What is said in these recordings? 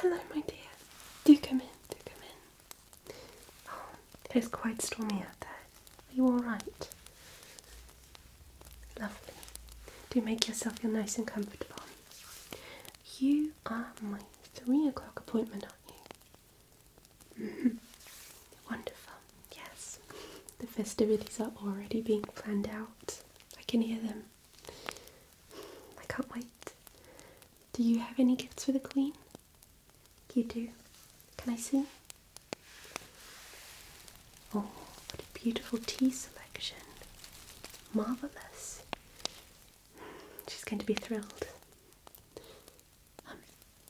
Hello, my dear. Do come in, do come in. Oh, it is quite stormy out there. Are you alright? Lovely. Do make yourself feel nice and comfortable. You are my 3 o'clock appointment, aren't you? Wonderful. Yes. The festivities are already being planned out. I can hear them. I can't wait. Do you have any gifts for the Queen? You do. Can I see? Oh, what a beautiful tea selection. Marvellous. She's going to be thrilled.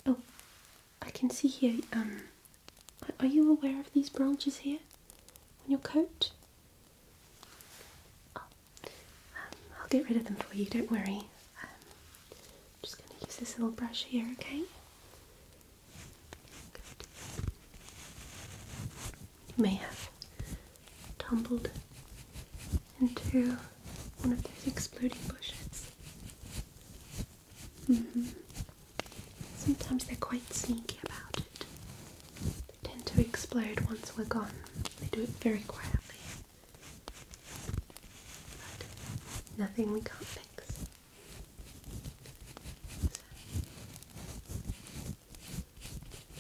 Oh, I can see here, are you aware of these branches here on your coat? Oh, I'll get rid of them for you, don't worry. I'm just going to use this little brush here, okay? Good. You may have tumbled into one of those exploding bushes. Sometimes they're quite sneaky about it. They tend to explode once we're gone. They do it very quietly. But nothing we can't fix. So,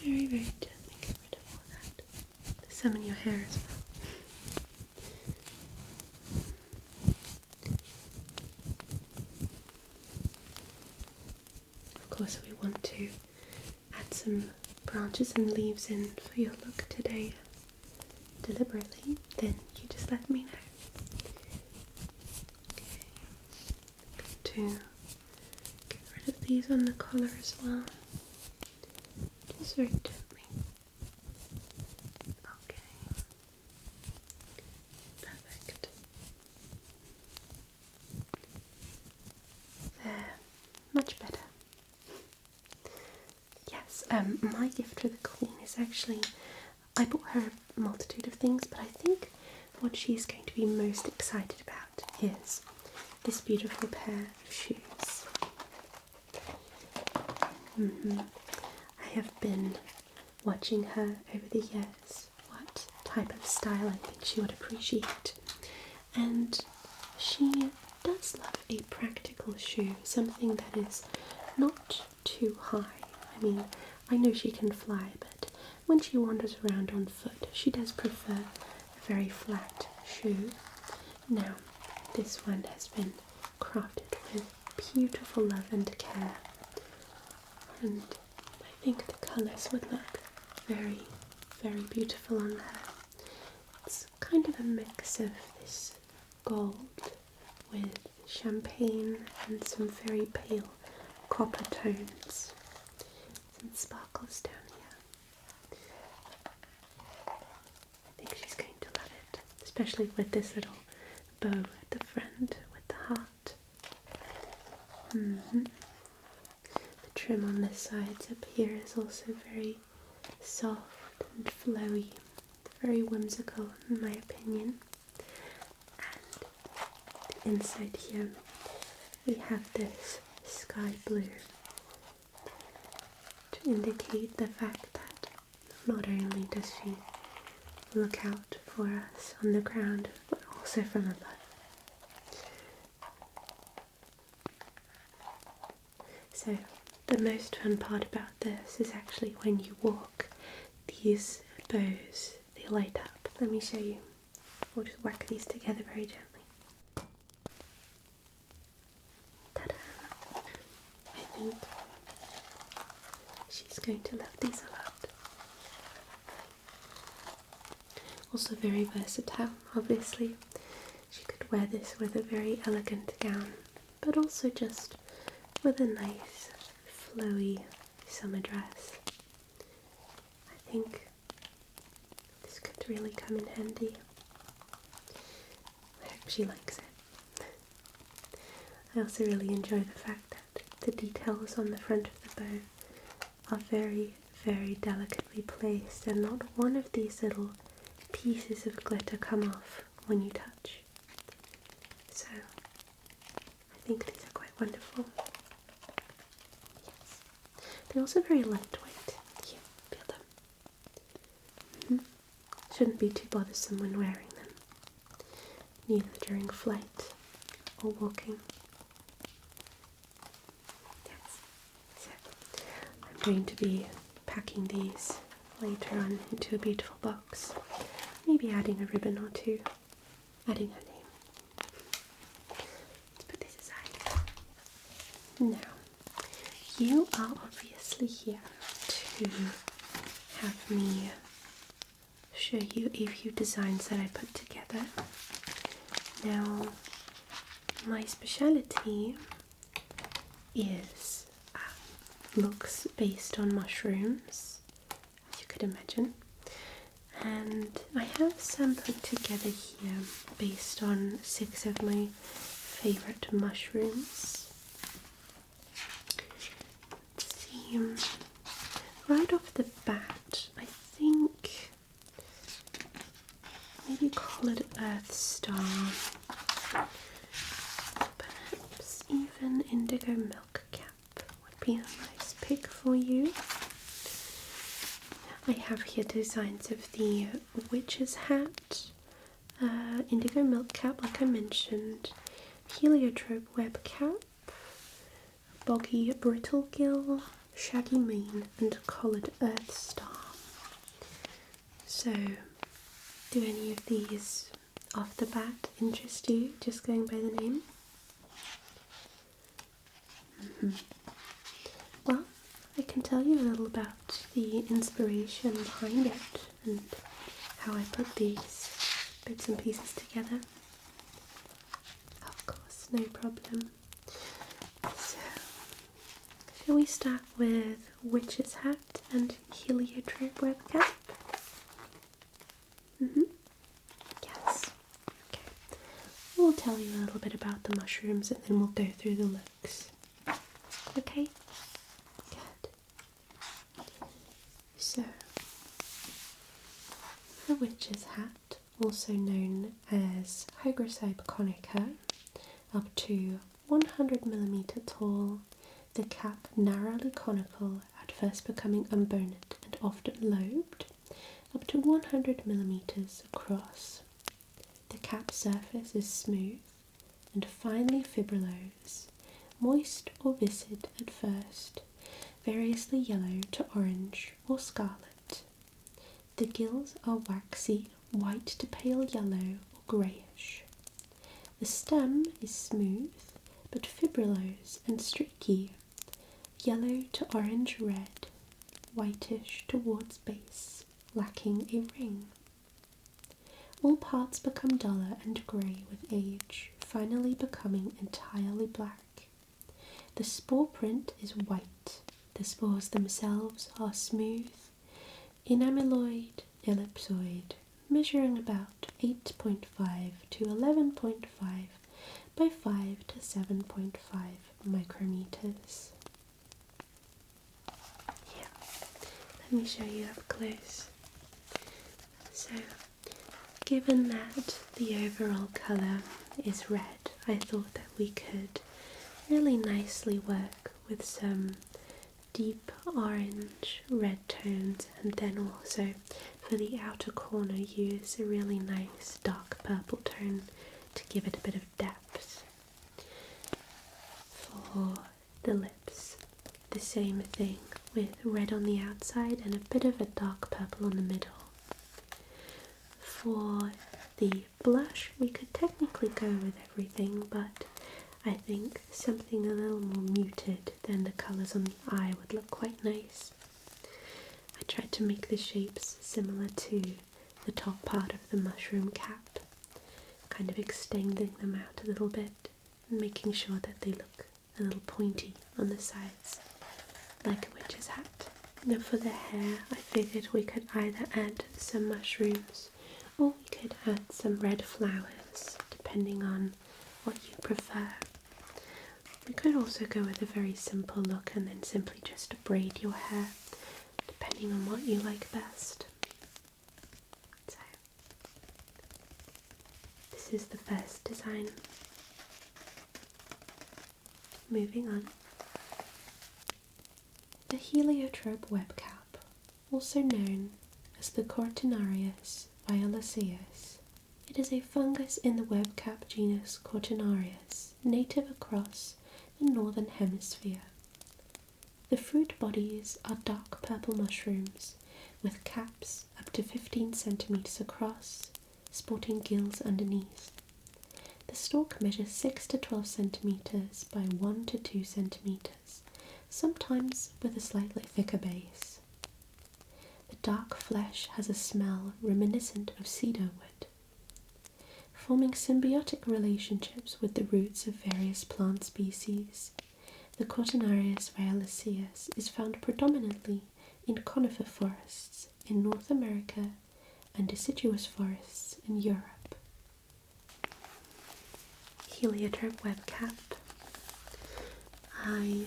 very, very gently get rid of all that. Some in your hair as well. Of course, we want to add some branches and leaves in for your look today deliberately, then you just let me know. Okay, good to get rid of these on the collar as well. Just very gently. Okay. Perfect. There. Much better. Yes, my gift for the Queen is actually, I bought her a multitude of things, but I think what she's going to be most excited about is this beautiful pair of shoes. I have been watching her over the years, what type of style I think she would appreciate, and she does love a practical shoe, something that is not too high. I mean, I know she can fly, but when she wanders around on foot, she does prefer a very flat shoe. Now, this one has been crafted with beautiful love and care, and I think the colours would look very, very beautiful on her. It's kind of a mix of this gold with champagne and some very pale copper tones. Some sparkles down here. I think she's going to love it, especially with this little bow at the front with the heart. The trim on the sides up here is also very soft and flowy, very whimsical in my opinion. And the inside here we have this sky blue to indicate the fact that not only does she look out for us on the ground, but also from above. So the most fun part about this is actually when you walk, these bows, they light up. Let me show you. We'll just whack these together very gently. Ta-da! I think she's going to love these a lot. Also very versatile, obviously. She could wear this with a very elegant gown, but also just with a nice, flowy summer dress. I think this could really come in handy. I hope she likes it. I also really enjoy the fact that the details on the front of the bow are very, very delicately placed, and not one of these little pieces of glitter come off when you touch. So I think these are quite wonderful. Yes. They're also very lightweight. Yeah. shouldn't be too bothersome when wearing them, neither during flight or walking. Yes, so I'm going to be packing these later on into a beautiful box, maybe adding a ribbon or two, adding her name. Let's put this aside. Now, you are obviously here to have me show you a few designs that I put together. Now, my speciality is looks based on mushrooms, as you could imagine, and I have some put together here based on 6 of my favourite mushrooms. Let's see, right off the bat, I think maybe call it Earth Star, perhaps even Indigo Milk Cap would be a nice pick for you. I have here designs of the Witch's Hat, Indigo Milk Cap like I mentioned, Heliotrope Web Cap, Boggy Brittle Gill, Shaggy Mane and Collared Earth Star. So, do any of these off the bat interest you, just going by the name? Well, I can tell you a little about the inspiration behind it and how I put these bits and pieces together. Of course, no problem. So, shall we start with Witch's Hat and Heliotrope Web Cap? Yes. Okay. We'll tell you a little bit about the mushrooms and then we'll go through the looks. Okay? Good. So, the Witch's Hat, also known as Hygrocybe conica, up to 100mm tall, the cap narrowly conical, at first becoming unboned and often lobed, up to 100mm across. The cap surface is smooth and finely fibrillose, moist or viscid at first, variously yellow to orange or scarlet. The gills are waxy, white to pale yellow or greyish. The stem is smooth but fibrillose and streaky, yellow to orange-red, whitish towards base, lacking a ring. All parts become duller and grey with age, finally becoming entirely black. The spore print is white. The spores themselves are smooth, enamyloid, ellipsoid, measuring about 8.5 to 11.5 by 5 to 7.5 micrometers. Here, let me show you up close. So, given that the overall colour is red, I thought that we could really nicely work with some deep orange red tones, and then also for the outer corner use a really nice dark purple tone to give it a bit of depth. For the lips, the same thing with red on the outside and a bit of a dark purple on the middle. For the blush, we could technically go with everything, but I think something a little more muted than the colours on the eye would look quite nice. I tried to make the shapes similar to the top part of the mushroom cap, kind of extending them out a little bit and making sure that they look a little pointy on the sides, like a witch's hat. Now for the hair, I figured we could either add some mushrooms or we could add some red flowers, depending on what you prefer. We could also go with a very simple look and then simply just braid your hair, depending on what you like best. So, this is the first design. Moving on. The heliotrope web cap, also known as the Cortinarius violaceus. It is a fungus in the webcap genus Cortinarius, native across the northern hemisphere. The fruit bodies are dark purple mushrooms with caps up to 15 centimeters across, sporting gills underneath. The stalk measures 6 to 12 centimeters by 1 to 2 centimeters, sometimes with a slightly thicker base. The dark flesh has a smell reminiscent of cedar wood. Forming symbiotic relationships with the roots of various plant species, the Cortinarius violaceus is found predominantly in conifer forests in North America and deciduous forests in Europe. Heliotrope webcap. I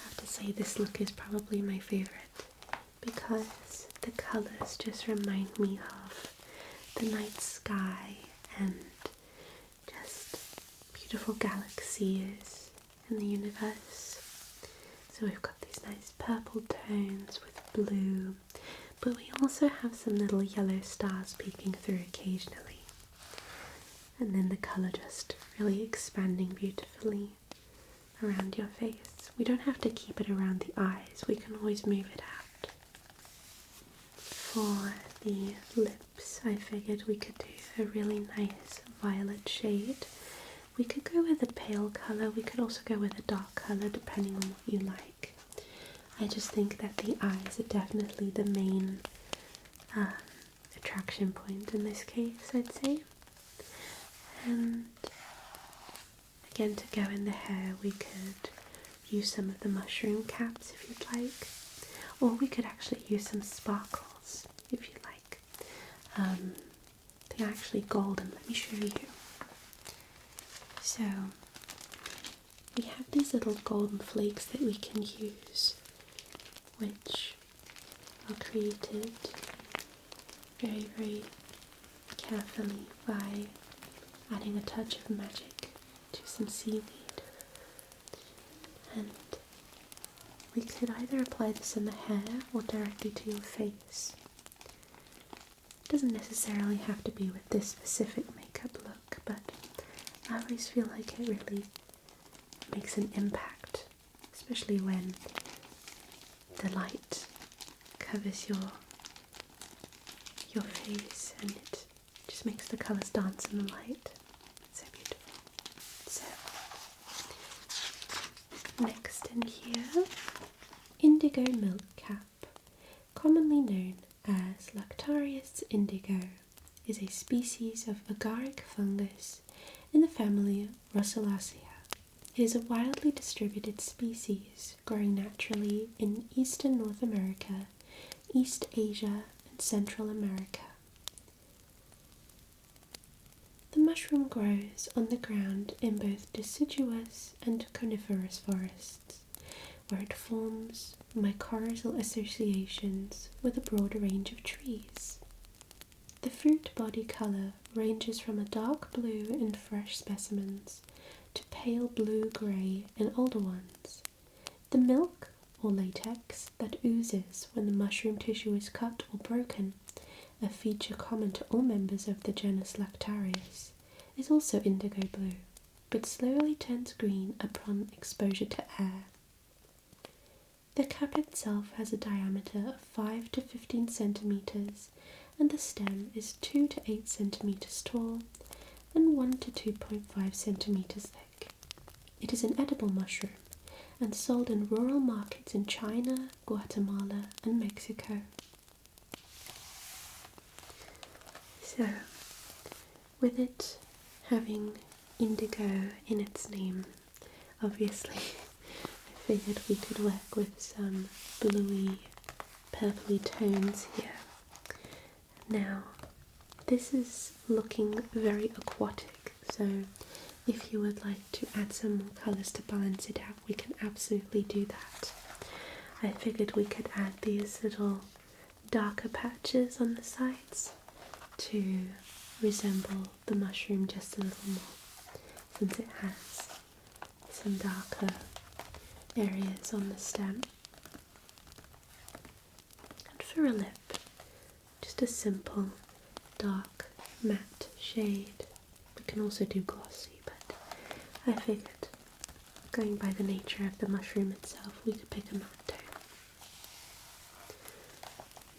have to say this look is probably my favourite because the colours just remind me of the night sky and just beautiful galaxies in the universe. So we've got these nice purple tones with blue, but we also have some little yellow stars peeking through occasionally. And then the colour just really expanding beautifully around your face. We don't have to keep it around the eyes, we can always move it out. For the lips, I figured we could do a really nice violet shade. We could go with a pale colour, we could also go with a dark colour depending on what you like. I just think that the eyes are definitely the main attraction point in this case, I'd say. And again, to go in the hair, we could use some of the mushroom caps if you'd like, or we could actually use some sparkles if you'd like. They're actually golden, let me show you. So we have these little golden flakes that we can use, which are created very, very carefully by adding a touch of magic to some seaweed. And we could either apply this in the hair or directly to your face. It doesn't necessarily have to be with this specific makeup look, but I always feel like it really makes an impact, especially when the light covers your face and it just makes the colours dance in the light. It's so beautiful. So, next in here, indigo milk cap, commonly known as Lactarius indigo, is a species of agaric fungus in the family Russulaceae. It is a wildly distributed species growing naturally in eastern North America, East Asia, and Central America. The mushroom grows on the ground in both deciduous and coniferous forests, where it forms mycorrhizal associations with a broad range of trees. The fruit body colour ranges from a dark blue in fresh specimens to pale blue-grey in older ones. The milk, or latex, that oozes when the mushroom tissue is cut or broken, a feature common to all members of the genus Lactarius, is also indigo blue, but slowly turns green upon exposure to air. The cap itself has a diameter of 5 to 15 centimeters, and the stem is 2 to 8 centimeters tall and 1 to 2.5 centimeters thick. It is an edible mushroom and sold in rural markets in China, Guatemala, and Mexico. So, with it having indigo in its name, obviously, I figured we could work with some bluey, purpley tones here. Now, this is looking very aquatic, so if you would like to add some more colours to balance it out, we can absolutely do that. I figured we could add these little darker patches on the sides to resemble the mushroom just a little more, since it has some darker areas on the stem. And for a lip, just a simple dark matte shade. We can also do glossy, but I figured, going by the nature of the mushroom itself, we could pick a matte tone.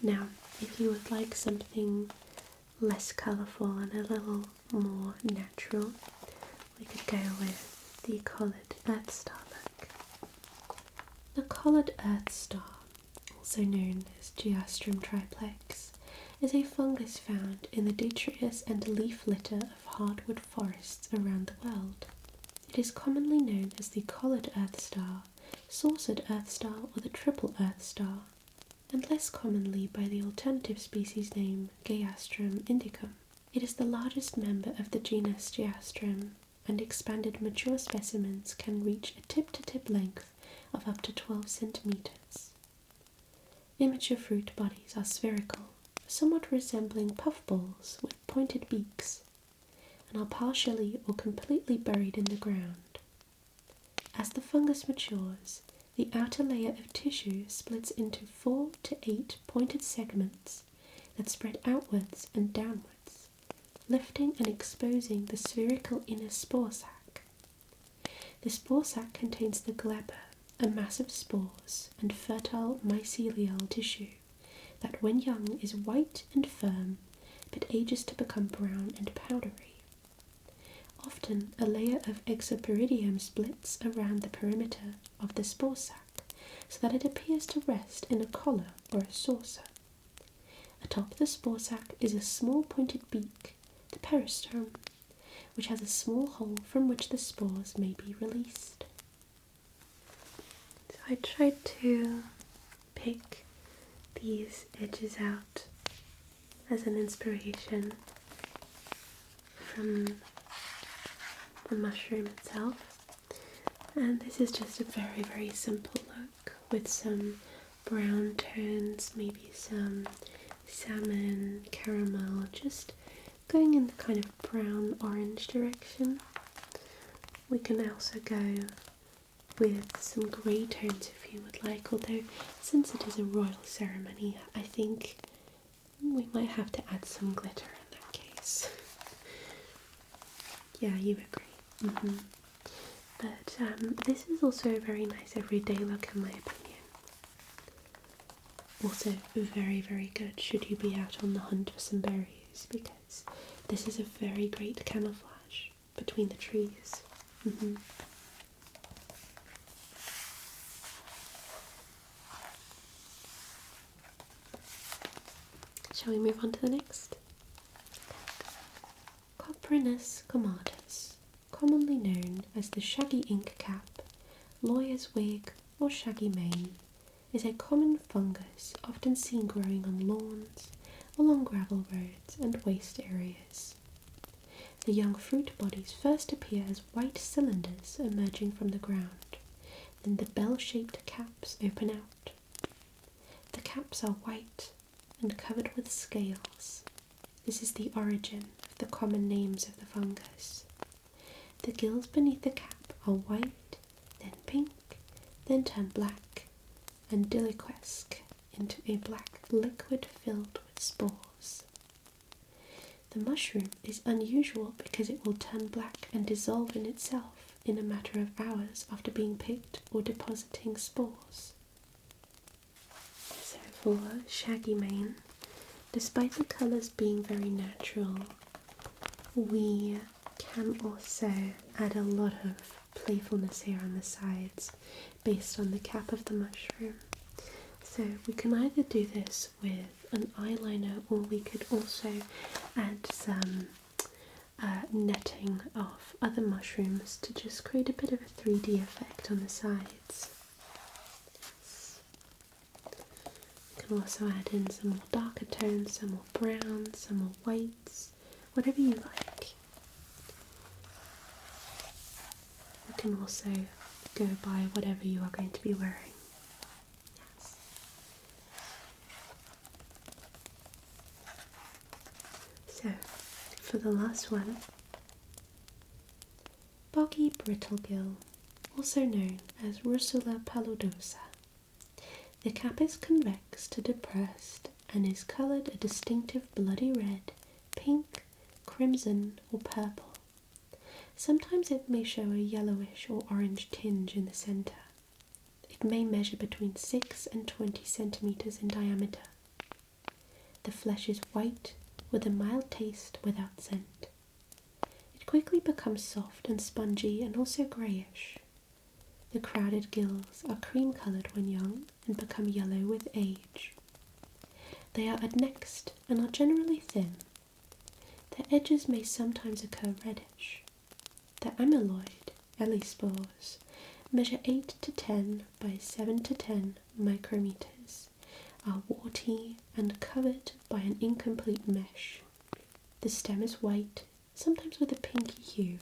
Now, if you would like something less colourful and a little more natural, we could go with the coloured Earth Star look. The coloured Earth Star, also known as Geastrum triplex, is a fungus found in the detritus and leaf litter of hardwood forests around the world. It is commonly known as the collared earth star, saucered earth star, or the triple earth star, and less commonly by the alternative species name Geastrum indicum. It is the largest member of the genus Geastrum, and expanded mature specimens can reach a tip-to-tip length of up to 12 centimeters. Immature fruit bodies are spherical, somewhat resembling puffballs with pointed beaks, and are partially or completely buried in the ground. As the fungus matures, the outer layer of tissue splits into 4 to 8 pointed segments that spread outwards and downwards, lifting and exposing the spherical inner spore sac. The spore sac contains the gleba, a mass of spores and fertile mycelial tissue that when young is white and firm, but ages to become brown and powdery. Often a layer of exoperidium splits around the perimeter of the spore sac so that it appears to rest in a collar or a saucer. Atop the spore sac is a small pointed beak, the peristome, which has a small hole from which the spores may be released. So I tried to pick these edges out as an inspiration from the mushroom itself, and this is just a very, very simple look with some brown tones, maybe some salmon, caramel, just going in the kind of brown orange direction. We can also go with some grey tones if you would like, although since it is a royal ceremony, I think we might have to add some glitter in that case. Yeah, you agree. But this is also a very nice everyday look in my opinion. Also very, very good should you be out on the hunt for some berries, because this is a very great camouflage between the trees. Shall we move on to the next? Coprinus comatus, commonly known as the shaggy ink cap, lawyer's wig, or shaggy mane, is a common fungus often seen growing on lawns, along gravel roads and waste areas. The young fruit bodies first appear as white cylinders emerging from the ground, then the bell-shaped caps open out. The caps are white and covered with scales. This is the origin of the common names of the fungus. The gills beneath the cap are white, then pink, then turn black, and deliquesce into a black liquid filled with spores. The mushroom is unusual because it will turn black and dissolve in itself in a matter of hours after being picked or depositing spores. So for shaggy mane, despite the colours being very natural, we can also add a lot of playfulness here on the sides based on the cap of the mushroom. So we can either do this with an eyeliner, or we could also add some netting of other mushrooms to just create a bit of a 3D effect on the sides. You can also add in some more darker tones, some more browns, some more whites, whatever you like. You can also go by whatever you are going to be wearing. Yes. So, for the last one, boggy brittlegill, also known as Russula paludosa. The cap is convex to depressed and is coloured a distinctive bloody red pink, crimson, or purple. Sometimes it may show a yellowish or orange tinge in the centre. It may measure between 6 and 20 centimeters in diameter. The flesh is white with a mild taste without scent. It quickly becomes soft and spongy and also greyish. The crowded gills are cream-coloured when young and become yellow with age. They are adnexed and are generally thin. Their edges may sometimes occur reddish. The amyloid, spores, measure 8 to 10 by 7 to 10 micrometers, are warty and covered by an incomplete mesh. The stem is white, sometimes with a pinky hue,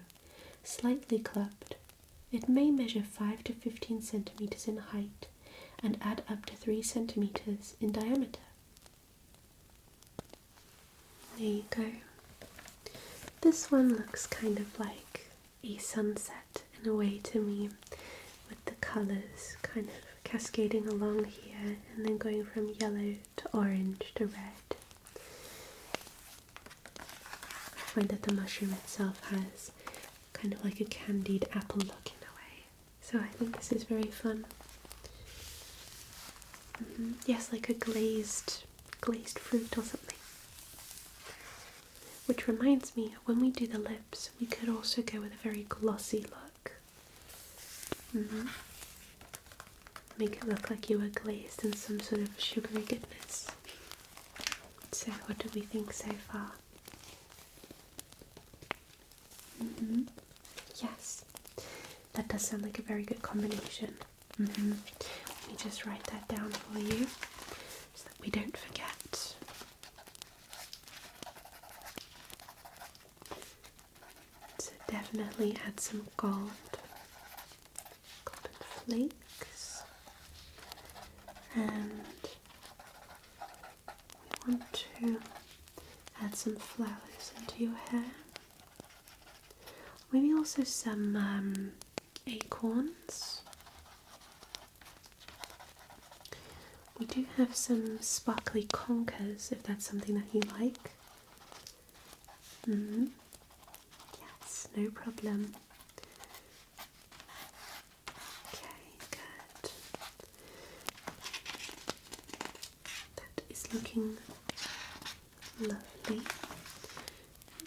slightly clubbed. It may measure 5 to 15 centimeters in height and add up to 3 centimeters in diameter. There you go. This one looks kind of like a sunset in a way to me, with the colours kind of cascading along here and then going from yellow to orange to red. I find that the mushroom itself has kind of like a candied apple look in a way, so I think this is very fun. Yes, like a glazed fruit or something. Which reminds me, when we do the lips, we could also go with a very glossy look. Make it look like you were glazed in some sort of sugary goodness. So, what do we think so far? Yes, that does sound like a very good combination. Let me just write that down for you so that we don't forget. So definitely add some golden flakes, and we want to add some flowers into your hair. Maybe also some acorns. We do have some sparkly conkers if that's something that you like. Yes, no problem. Okay, good. That is looking lovely.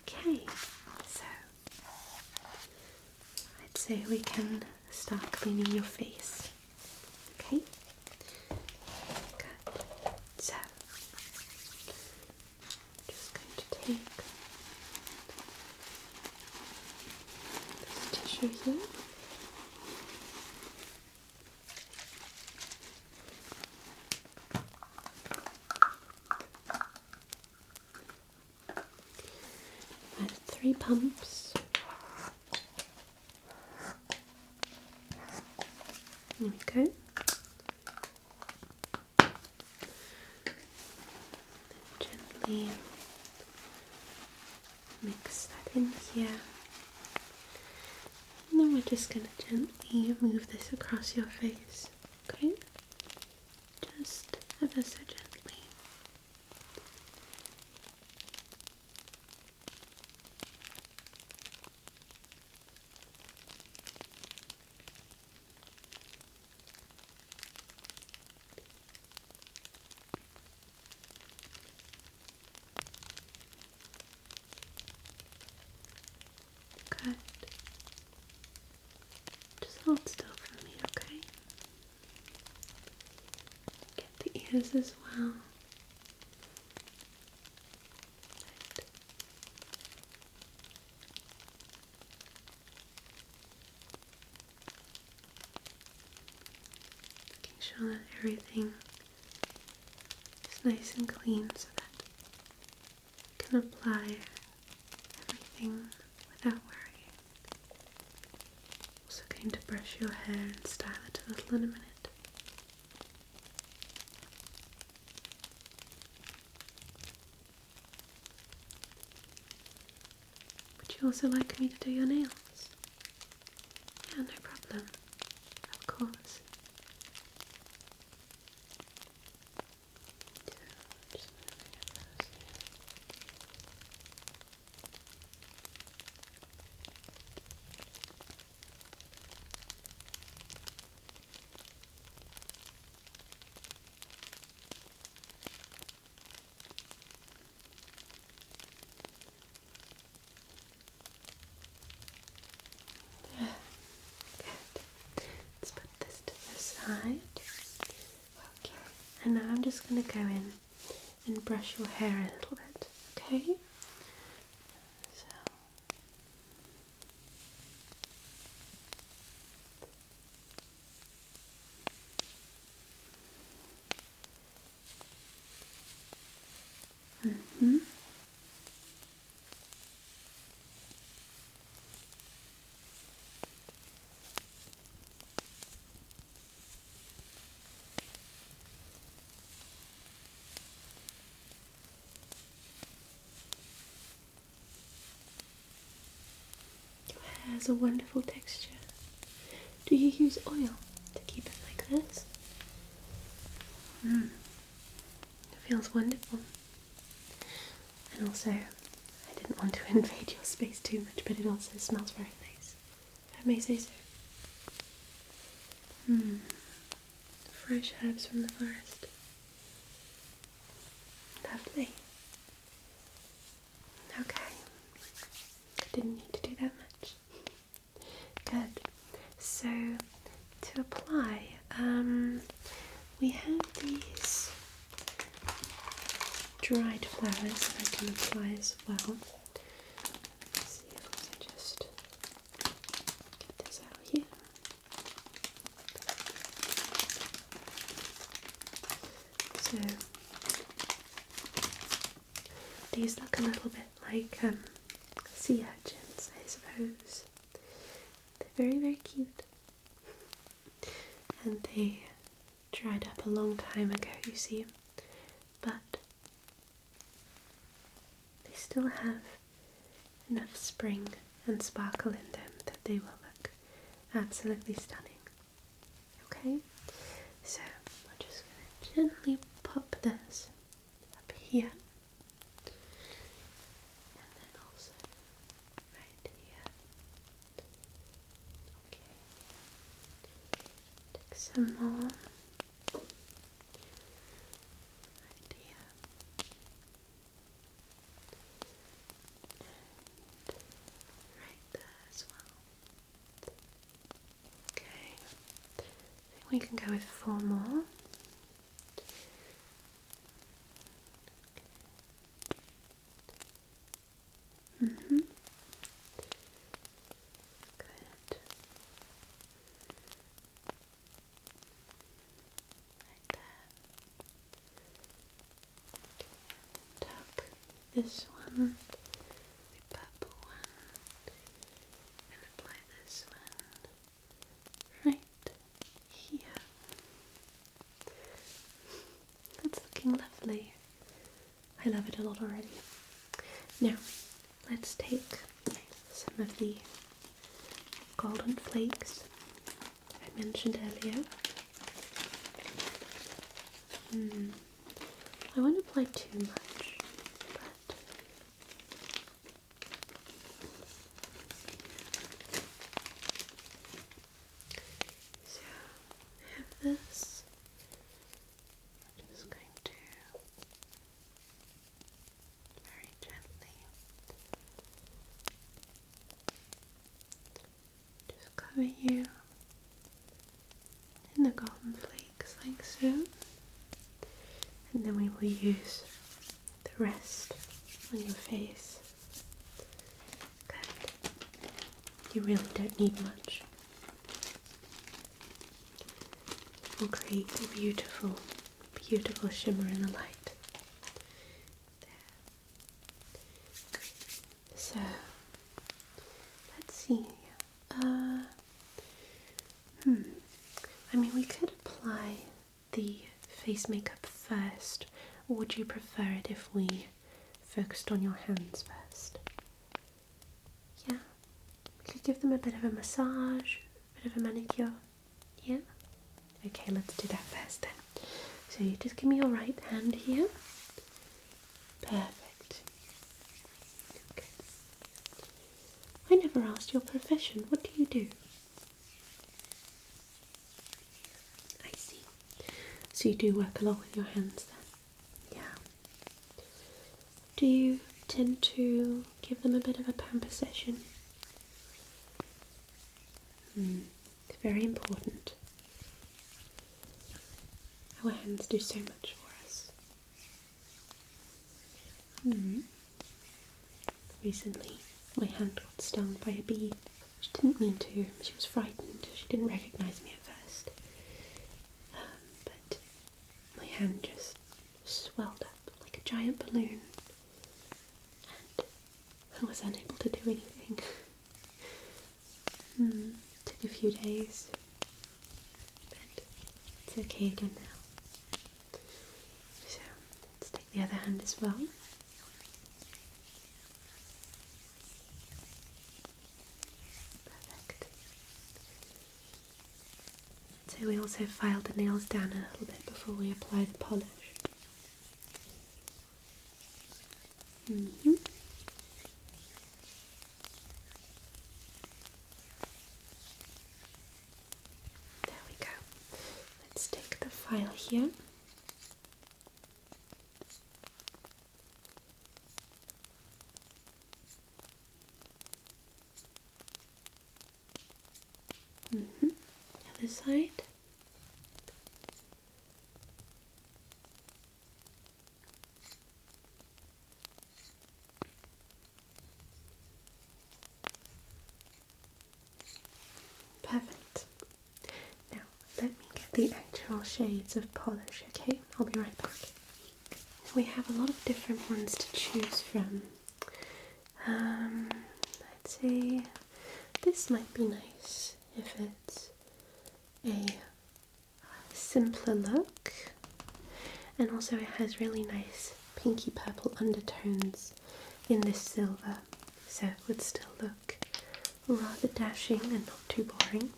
Okay, so I'd say we can start cleaning your face. Okay? Good. So, just going to take this tissue here. Add 3 pumps. There we go. Gently mix that in here. And then we're just going to gently move this across your face. Okay? Just ever so gently. Good. Just hold still for me, okay? Get the ears as well. Right. Making sure that everything is nice and clean so that you can apply everything without worrying. Also going to brush your hair and style it a little in a minute. Would you also like me to do your nails? Yeah, no problem. Of course. Just moving it those here. side. Okay, and now I'm just going to go in and brush your hair a little bit, okay? So. It has a wonderful texture. Do you use oil to keep it like this? It feels wonderful. And also, I didn't want to invade your space too much, but it also smells very nice, if I may say so. Fresh herbs from the forest. Lovely. Okay. Didn't need to do that much. Good. So, to apply, we have these dried flowers that I can apply as well. Let's see if I can just get this out here. So, these look a little bit like sea urchins, I suppose. They're very, very cute. And they dried up a long time ago, you see. But they still have enough spring and sparkle in them that they will look absolutely stunning. Okay? So, I'm just going to gently pop this up here. And then also right here. Okay. Take some more. Right here. And right there as well. Okay. I think we can go with 4 more. Good. Right there. Tuck this one, the purple one, and apply this one right here. That's looking lovely. I love it a lot already. Now, let's take some of the golden flakes I mentioned earlier. I won't apply too much, but so I have this. I'm just going to very gently just cover you in the golden flakes like so. And then we will use the rest on your face. Good. You really don't need much. It will create a beautiful, beautiful shimmer in the light. There. So, let's see. I mean, we could apply the face makeup first, or would you prefer it if we focused on your hands first? Yeah? We could give them a bit of a massage, a bit of a manicure. Yeah? Okay, let's do that first then. So you just give me your right hand here. Perfect. Okay. I never asked your profession. What do you do? I see. So you do work a lot with your hands then? Yeah. Do you tend to give them a bit of a pamper session? It's very important. Our hands do so much for us. Recently, my hand got stung by a bee. She didn't mean to. She was frightened. She didn't recognise me at first. But my hand just swelled up like a giant balloon. And I was unable to do anything. Took a few days. But it's okay again now. So, let's take the other hand as well. So we also filed the nails down a little bit before we apply the polish. There we go. Let's take the file here. Other side. Perfect. Now let me get the actual shades of polish, okay? I'll be right back. We have a lot of different ones to choose from. Let's see. This might be nice if it's a simpler look, and also it has really nice pinky purple undertones in this silver, so it would still look rather dashing and not too boring.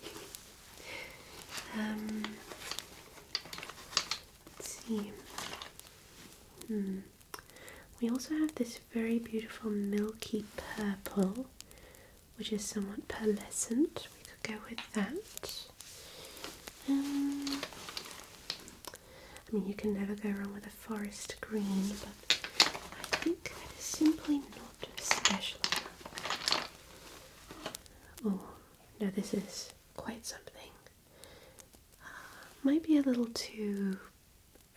Let's see. We also have this very beautiful milky purple, which is somewhat pearlescent. We could go with that. I mean, you can never go wrong with a forest green, but I think that is simply not special enough. Oh, no, this is quite something. Might be a little too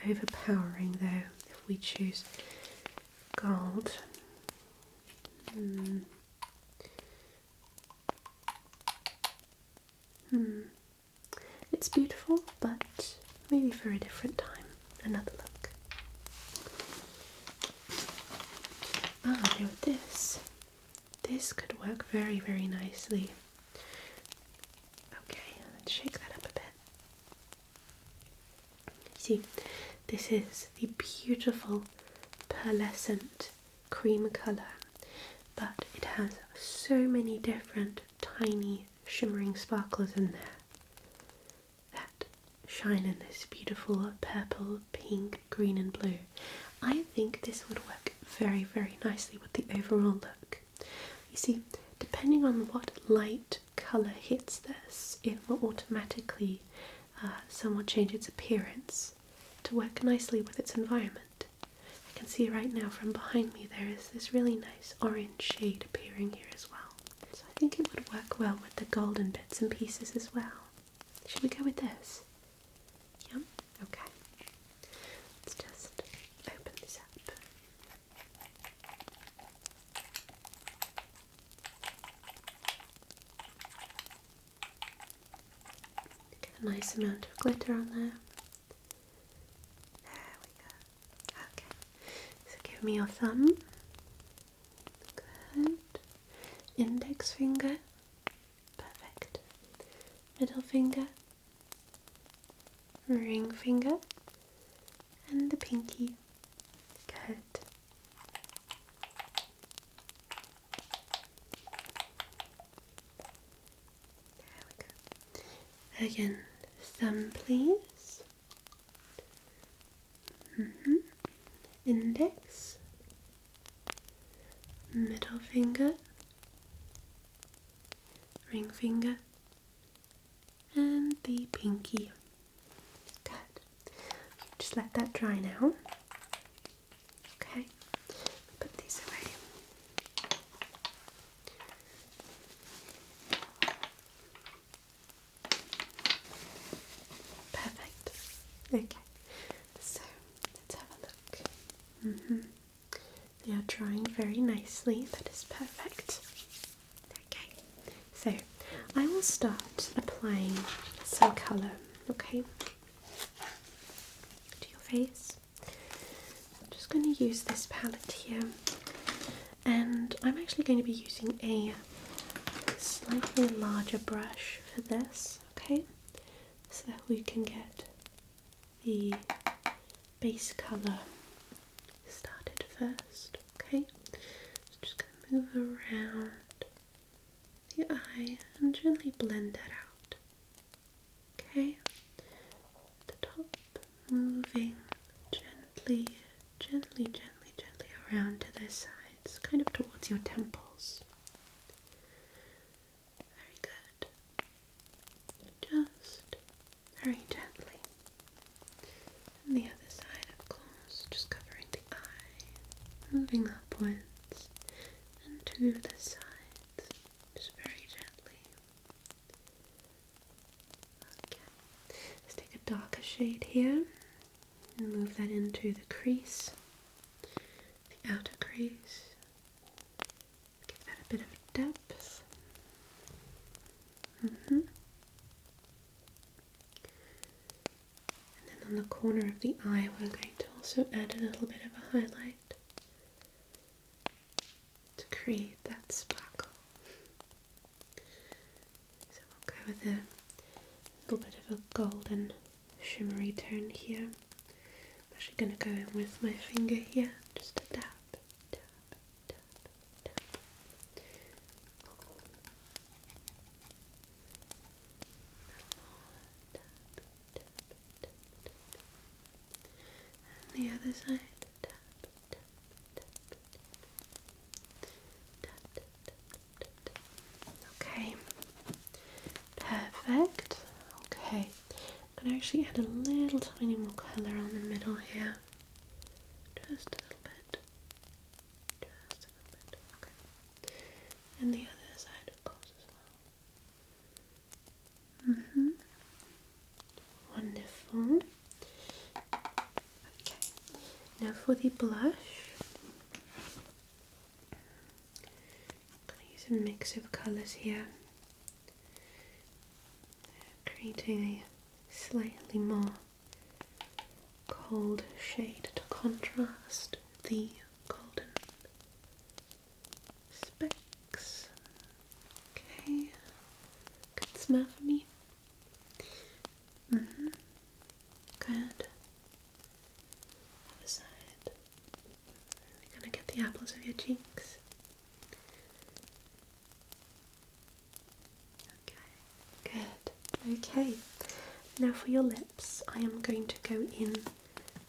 overpowering though, if we choose gold. It's beautiful, but maybe for a different time. Another look. Now this. This could work very, very nicely. Okay, let's shake that up a bit. See, this is the beautiful pearlescent cream colour, but it has so many different tiny shimmering sparkles in there that shine in this beautiful purple, pink, green and blue. I think this would work very, very nicely with the overall look. You see, depending on what light colour hits this, it will automatically somewhat change its appearance to work nicely with its environment. I can see right now from behind me there is this really nice orange shade appearing here as well. So I think it would work well with the golden bits and pieces as well. Should we go with this? Yeah? Okay. Let's just open this up. Get a nice amount of glitter on there. There we go. Okay. So give me your thumb. Good. Index finger. Perfect. Middle finger. Ring finger. And the pinky. Good. There we go. Again, thumb please. Index. Middle finger. Ring finger. And the pinky. Good. Just let that dry now. Okay. Put these away. Perfect. Okay. They are drying very nicely. That is perfect. Okay, so I will start applying some colour, okay, to your face. I'm just going to use this palette here, and I'm actually going to be using a slightly larger brush for this, okay, so that we can get the base colour started first, okay. So just going to move around the eye and gently blend that out, okay. The top, moving gently, gently, gently, gently around to the sides, kind of towards your temples. Very good. Just very gently. And the other side, of course, just covering the eye, moving upwards and to the sides, just very gently. Okay, let's take a darker shade here and move that into the crease, the outer crease. Give that a bit of depth. And then on the corner of the eye, we're going to also add a little bit of a highlight to create that sparkle. So we'll go with a little bit of a golden shimmery tone here. I'm actually going to go in with my finger here, just a tap, tap, tap, tap. And the other side. Tap, tap, tap, tap, tap, tap, tap. Okay. Perfect. Okay. I'm going to actually add a little tiny more colour on the middle here. Just a little bit. Just a little bit. Okay. And the other side, of course, as well. Wonderful. Okay. Now for the blush, I'm going to use a mix of colours here, creating a slightly more cold shade to contrast the golden specks. Okay, good smell for me. Good. Other side. You're gonna get the apples of your cheeks. Okay, good. Okay, now for your lips, I am going to go in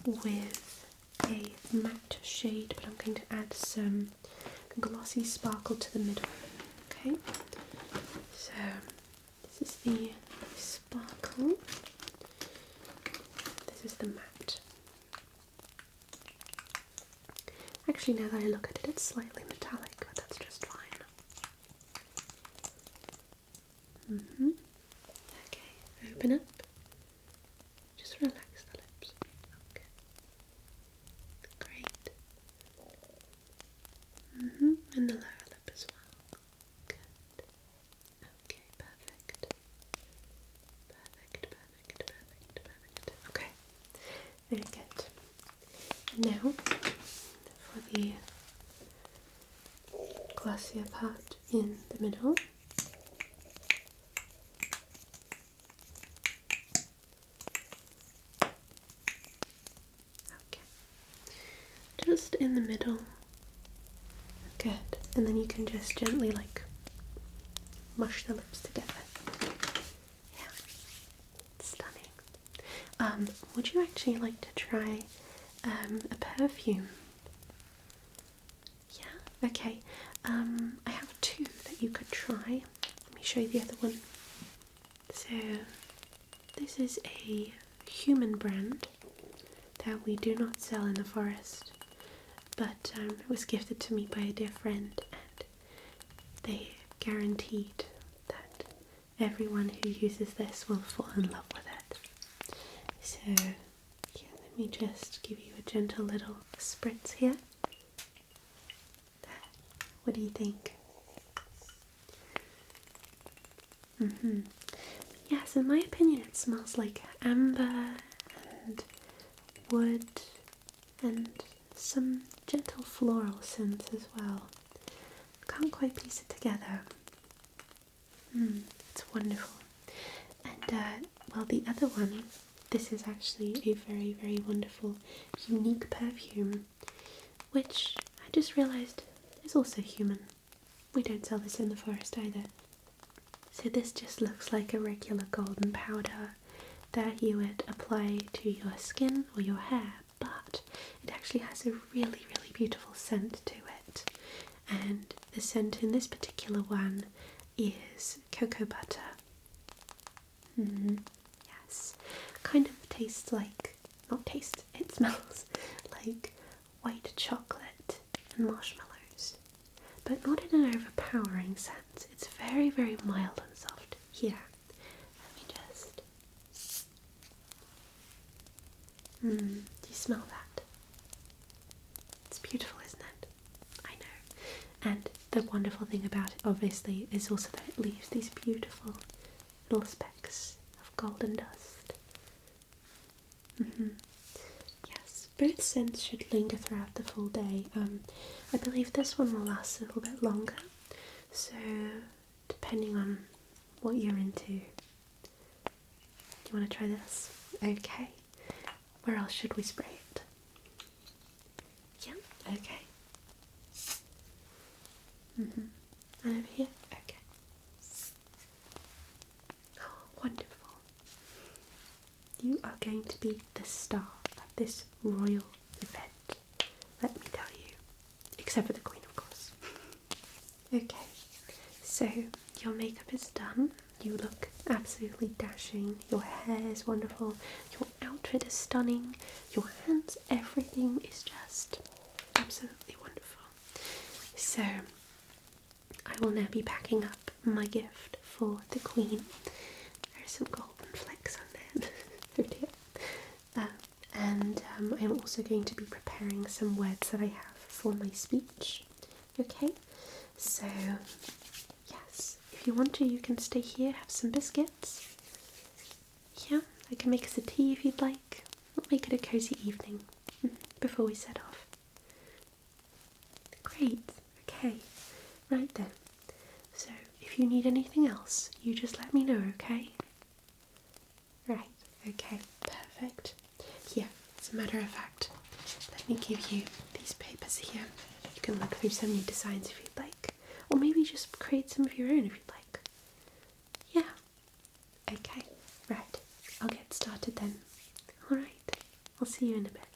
with a matte shade, but I'm going to add some glossy sparkle to the middle. Okay, so this is the sparkle, this is the matte. Actually, now that I look at it, it's slightly metallic, but that's just fine. Okay, open up. Just relax the lips. Okay. Great. And the lower lip as well. Good. Okay, perfect. Perfect, perfect, perfect, perfect. Okay. Very good. Now, for the glossier part in the middle. Okay. Just in the middle. Good. And then you can just gently mush the lips together. Yeah. Stunning. Would you actually like to try a perfume? Yeah, okay. I have two that you could try. Let me show you the other one. So, this is a human brand that we do not sell in the forest, but it was gifted to me by a dear friend, and they guaranteed that everyone who uses this will fall in love with it. So, yeah, let me just give you a gentle little spritz here. What do you think? Yes, in my opinion it smells like amber and wood and some gentle floral scents as well. Can't quite piece it together. It's wonderful. And well, the other one, this is actually a very, very wonderful, unique perfume, which I just realised is also human. We don't sell this in the forest either. So this just looks like a regular golden powder that you would apply to your skin or your hair, but it actually has a really, really beautiful scent to it. And the scent in this particular one is cocoa butter. Yes, kind of tastes like, not taste, it smells like white chocolate and marshmallows, but not in an overpowering sense. It's very, very mild and soft. Here, let me just... do you smell that? It's beautiful, isn't it? I know. And the wonderful thing about it, obviously, is also that it leaves these beautiful little specks of golden dust. Yes, both scents should linger throughout the full day. I believe this one will last a little bit longer, so depending on what you're into. Do you want to try this? Okay. Where else should we spray it? Yeah, okay. And over here? Okay. Oh, wonderful. You are going to be the star of this royal event, let me tell you. Except for the Queen, of course. Okay, so your makeup is done. You look absolutely dashing. Your hair is wonderful. Your outfit is stunning. Your hands, everything is just absolutely wonderful. So, I will now be packing up my gift for the Queen. There's some golden flakes on there. Oh dear. And I'm also going to be preparing some words that I have for my speech. Okay, so yes, if you want to, you can stay here, have some biscuits. Yeah, I can make us a tea if you'd like. We'll make it a cozy evening before we set off. Great, okay, right then. So if you need anything else, you just let me know, okay? Right, okay, perfect. Here, as a matter of fact, let me give you these papers here. You can look through some new designs if you'd like, or maybe just create some of your own if you'd like. Yeah, okay, right, I'll get started then. Alright, I'll see you in a bit.